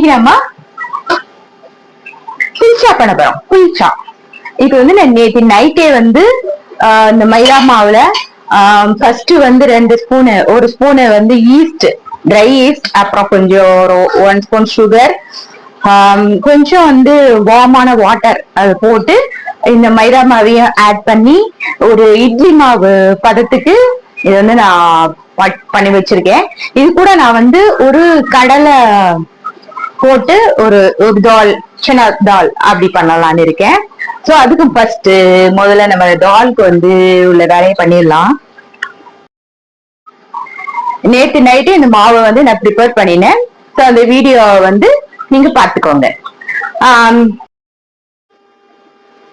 இன்னைக்கு நம்ம குல்ச்சா பண்ண போறோம். குல்ச்சா இப்ப வந்து நான் நேற்று நைட்டே வந்து இந்த மைதா மாவுல ஃபர்ஸ்ட் வந்து 2 ஸ்பூனு, 1 ஸ்பூனு வந்து ஈஸ்ட், ட்ரை ஈஸ்ட், அப்புறம் கொஞ்சம் 1 ஸ்பூன் சுகர், கொஞ்சம் வந்து வார்மான வாட்டர் அது போட்டு இந்த மைதா மாவையும் ஆட் பண்ணி ஒரு இட்லி மாவு பதத்துக்கு இது வந்து நான் பண்ணி வச்சிருக்கேன். இது கூட நான் வந்து ஒரு கடலை போட்டு ஒரு தால், சின்ன தால் அப்படி பண்ணலாம்னு இருக்கேன். சோ அதுக்கு ஃபர்ஸ்ட் முதல்ல நம்ம தால்க்கு வந்து உள்ள வேலையை பண்ணிடலாம். நேத்து நைட்டு இந்த மாவை வந்து நான் ப்ரிப்பேர் பண்ணினேன். சோ அந்த வீடியோ வந்து நீங்க பாத்துக்கோங்க.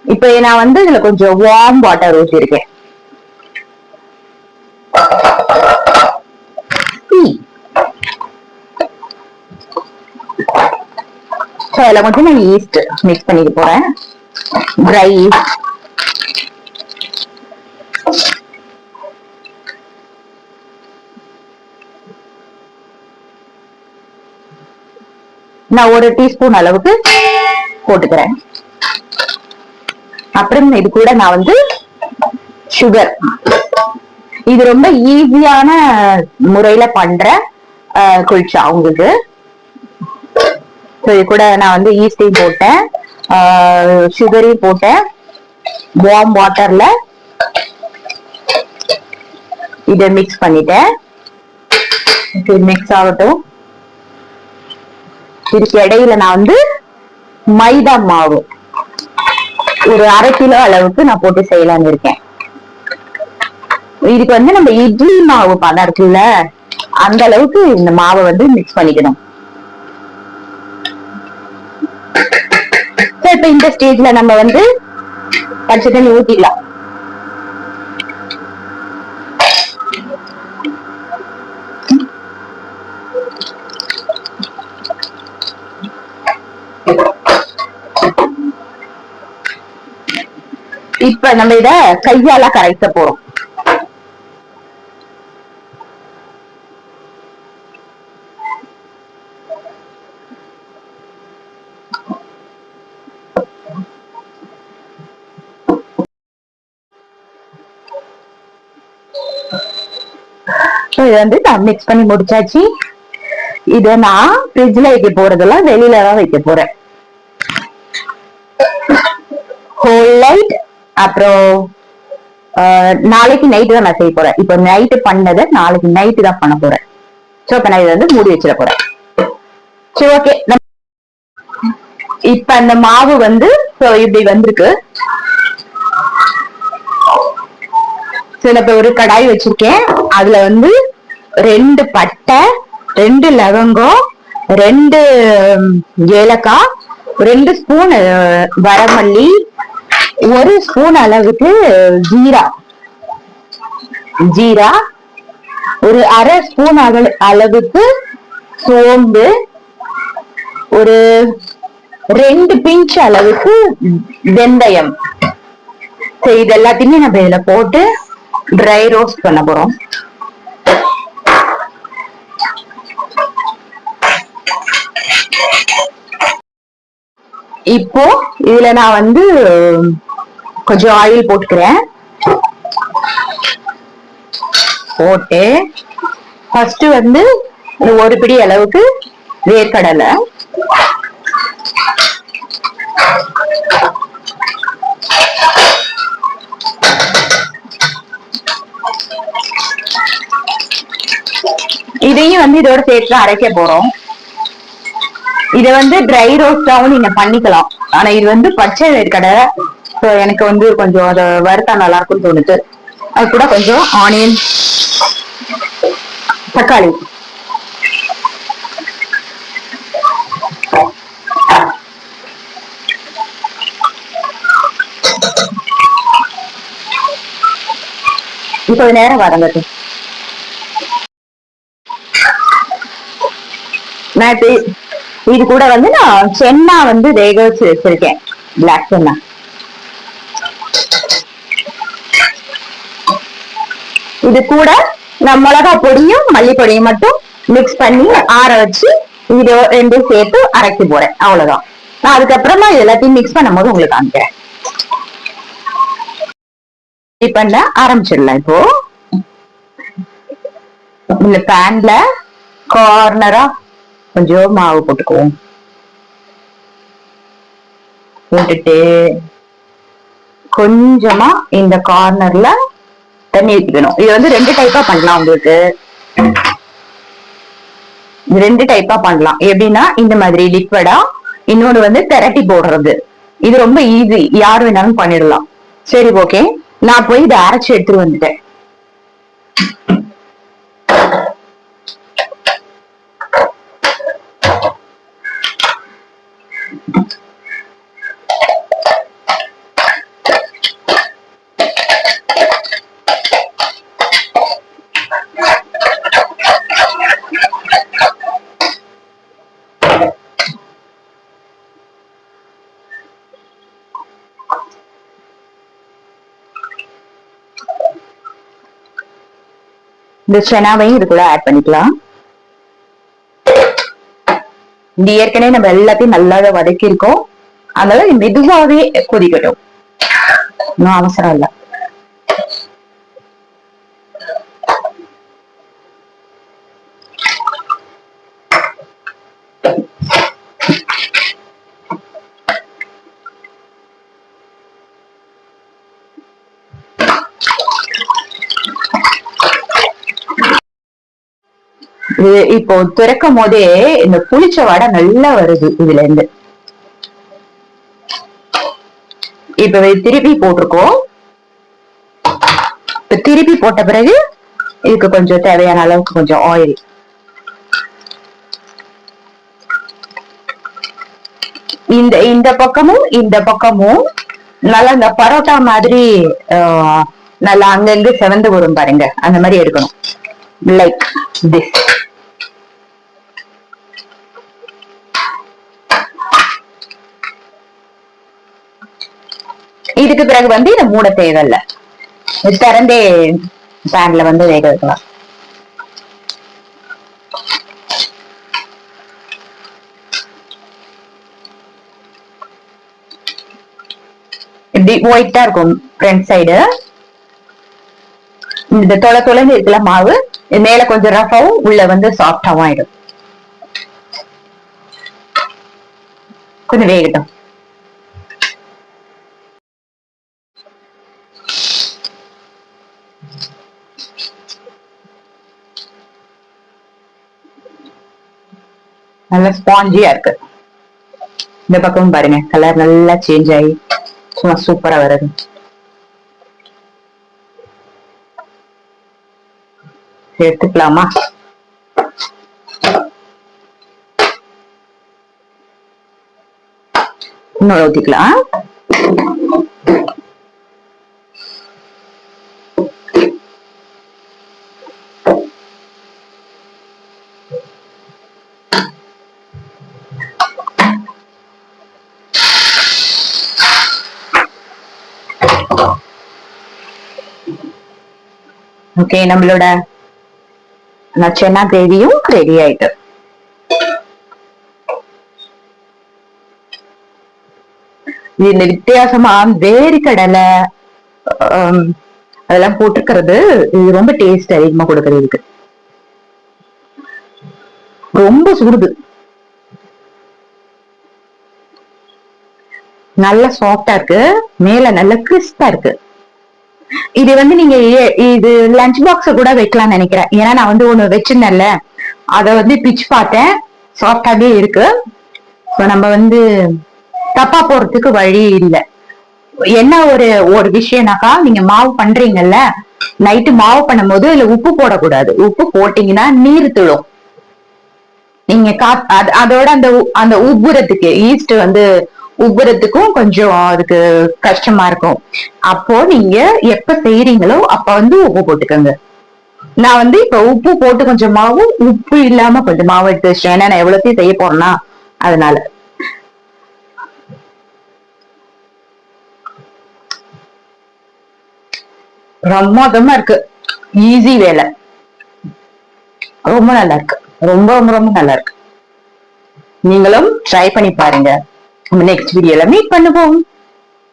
இப்ப நான் வந்து இதுல கொஞ்சம் வார்ம் வாட்டர் ஊற்றிருக்கேன். அதுல கொஞ்சம் நான் ஈஸ்ட் மிக்ஸ் பண்ணிக்க போறேன். Try east. நான் 1 டீஸ்பூன் அளவுக்கு போட்டுக்கிறேன். அப்புறம் இது கூட நான் வந்து சுகர், இது ரொம்ப ஈஸியான முறையில பண்ற குல்ச்சா உங்களுக்கு. இது கூட நான் வந்து ஈஸ்டையும் போட்டேன், சுகரையும் போட்டேன். வார்ம் வாட்டர்ல இதை மிக்ஸ் பண்ணிட்டேன். மிக்ஸ் ஆகட்டும். இதுக்கு இடையில நான் வந்து மைதா மாவு ஒரு 1/2 கிலோ அளவுக்கு நான் போட்டு செய்யலாம்னு இருக்கேன். இதுக்கு வந்து நம்ம இட்லி மாவு பதம் இருக்குல்ல, அந்த அளவுக்கு இந்த மாவை வந்து மிக்ஸ் பண்ணிக்கணும். இப்ப இந்த ஸ்டேஜ்ல நம்ம வந்து பச்சை தண்ணி ஊத்திடலாம். இப்ப நம்ம இத கையால கரைக்க போறோம். இத வந்து நான் மிக்ஸ் பண்ணி முடிச்சாச்சு. இத நான் ஃப்ரிட்ஜ்ல வைக்க போறதெல்லாம் வெளியில தான் வைக்க போறேன். ஹோல் நைட், அப்புறம் நாளைக்கு நைட்டு தான் நான் செய்ய போறேன். இப்ப நைட்டு பண்ணதை நாளைக்கு நைட்டு தான் பண்ண போறேன். சோ இப்ப நான் இதை வந்து மூடி வச்சிட போறேன். சரி, ஓகே. இப்ப அந்த மாவு வந்து இப்படி வந்திருக்கு. இப்ப ஒரு கடாய் வச்சிருக்கேன். அதுல வந்து 2 பட்டை, 2 லவங்கம், 2 ஏலக்காய், 2 ஸ்பூன் வரமல்லி, 1 ஸ்பூன் அளவுக்கு ஜீரா, ஒரு 1/2 ஸ்பூன் அளவுக்கு சோம்பு, ஒரு 2 பிஞ்ச் அளவுக்கு வெந்தயம். இது எல்லாத்தையுமே நம்ம இதுல போட்டு ட்ரை ரோஸ்ட் பண்ண போறோம். இப்போ இதுல நான் வந்து கொஞ்சம் ஆயில் போட்டுக்கிறேன். போட்டு ஃபர்ஸ்ட் வந்து ஒரு பிடி அளவுக்கு வேர்க்கடலை, இதையும் வந்து இதோட சேர்த்து அரைக்க போறோம். இத வந்து ட்ரை ரோஸ்டாவும் நீங்க பண்ணிக்கலாம். ஆனா இது வந்து பச்சை வேர்க்கடலை, எனக்கு வந்து கொஞ்சம் அதை வறுத்தா நல்லா இருக்கும்னு தோணுது. அது கூட கொஞ்சம் ஆனியன், தக்காளி, இப்ப நேரம் வதங்கட்டு. இது கூட வந்து நான் சென்னா வந்து வேக வச்சு வச்சிருக்கேன், பிளாக் சென்னா. இது கூட நான் மிளகா பொடியும் மல்லிப்பொடியும் மட்டும் மிக்ஸ் பண்ணி ஆற வச்சு இது ரெண்டும் சேர்த்து அரைக்க போறேன், அவ்வளவுதான். நான் அதுக்கப்புறமா எல்லாத்தையும் மிக்ஸ் பண்ணும் போது உங்களுக்கு காமிக்கிறேன். பண்ண ஆரம்பிச்சிடலாம். இப்போ இந்த பேன்ல கார்னரா கொஞ்சம் மாவு போட்டுக்குவோம். போட்டுட்டு கொஞ்சமா இந்த கார்னர்ல தண்ணி ஊற்றிக்கணும். இது வந்து ரெண்டு டைப்பா பண்ணலாம். உங்களுக்கு ரெண்டு டைப்பா பண்ணலாம். எப்படின்னா இந்த மாதிரி லிக்விடா, இன்னொன்னு வந்து திரட்டி போடுறது. இது ரொம்ப ஈஸி, யார் வேணாலும் பண்ணிடலாம். சரி, ஓகே. நான் போய் இதை அரைச்சு எடுத்துட்டு வந்துட்டேன். இந்த செனாவையும் இது கூட ஆட் பண்ணிக்கலாம். இந்த ஏற்கனவே நம்ம எல்லாத்தையும் நல்லா வதக்கி இருக்கோம், அதனால மெதுவாவே கொதிக்கட்டும், இன்னும் அவசரம் இல்லை. இப்போ திறக்கும் போதே இந்த புளிச்ச வடை நல்லா வருது இதுல இருந்து. இப்ப திருப்பி போட்டிருக்கோம். இப்ப திருப்பி போட்ட பிறகு இதுக்கு கொஞ்சம் தேவையான அளவுக்கு கொஞ்சம் ஆயில், இந்த பக்கமும் இந்த பக்கமும் நல்லா இந்த பரோட்டா மாதிரி நல்லா அங்கங்க செவந்து வரும் பாருங்க, அந்த மாதிரி எடுக்கணும். Like this. இதுக்கு பிறகு வந்து இதை மூட தேவையில்லை, திறந்தே பேன்ல வந்து வேக வைக்கலாம். இப்படி ஒயிட்டா இருக்கும் ஃப்ரண்ட் சைடு. இந்த தொலை தொலைந்து இருக்குல்ல மாவு, மேல கொஞ்சம் ரஃபாவும் உள்ள வந்து சாஃப்டாவும் ஆயிடும். கொஞ்சம் வேகட்டும். நல்லா ஸ்பாஞ்சியா இருக்கு. இந்த பக்கமும் பாருங்க, கலர் நல்லா சேஞ்ச் ஆகி சும்மா சூப்பரா வருது. எடுத்துக்கலாமா? இன்னொரு ஊத்திக்கலாம். ஓகே, நம்மளோட சென்னா கிரேவியும் ரெடி ஆயிட்டு. இந்த வித்தியாசமா வேர்க்கடலை அதெல்லாம் போட்டுக்கிறது இது ரொம்ப டேஸ்ட் அதிகமா கொடுக்கறதுக்கு. ரொம்ப சுடுது, நல்லா சாஃப்டா இருக்கு, மேல நல்ல கிறிஸ்பா இருக்கு. இது வந்து நீங்க இது லஞ்ச் பாக்ஸ் கூட வைக்கலாம் நினைக்கிறேன். ஏன்னா நான் வந்து ஒண்ணு வச்சிருந்தேன்ல, அத வந்து பிச்சு பார்த்தேன், சாஃப்டாவே இருக்கு. நம்ம வந்து தப்பா போறதுக்கு வழி இல்லை. என்ன ஒரு விஷயம்னாக்கா, நீங்க மாவு பண்றீங்கல்ல, நைட்டு மாவு பண்ணும் போது இல்ல உப்பு போடக்கூடாது. உப்பு போட்டீங்கன்னா நீர் திடும். நீங்க அதோட அந்த அந்த உப்புறத்துக்கு ஈஸ்ட் வந்து உப்புறத்துக்கும் கொஞ்சம் அதுக்கு கஷ்டமா இருக்கும். அப்போ நீங்க எப்ப செய்யறீங்களோ அப்ப வந்து உப்பு போட்டுக்கோங்க. நான் வந்து இப்ப உப்பு போட்டு கொஞ்சம் மாவு, உப்பு இல்லாம கொஞ்சம் மாவு எடுத்து வச்சேன். ஏன்னா நான் எவ்வளவுத்தையும் செய்ய போறேன்னா அதனால. பிரமாதமா இருக்கு, ஈஸி வேலை, ரொம்ப நல்லா இருக்கு, ரொம்ப ரொம்ப ரொம்ப நல்லா இருக்கு. நீங்களும் ட்ரை பண்ணி பாருங்க. நம்ம நெக்ஸ்ட் வீடியோல மீட் பண்ணுவோம்.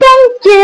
தேங்க்யூ.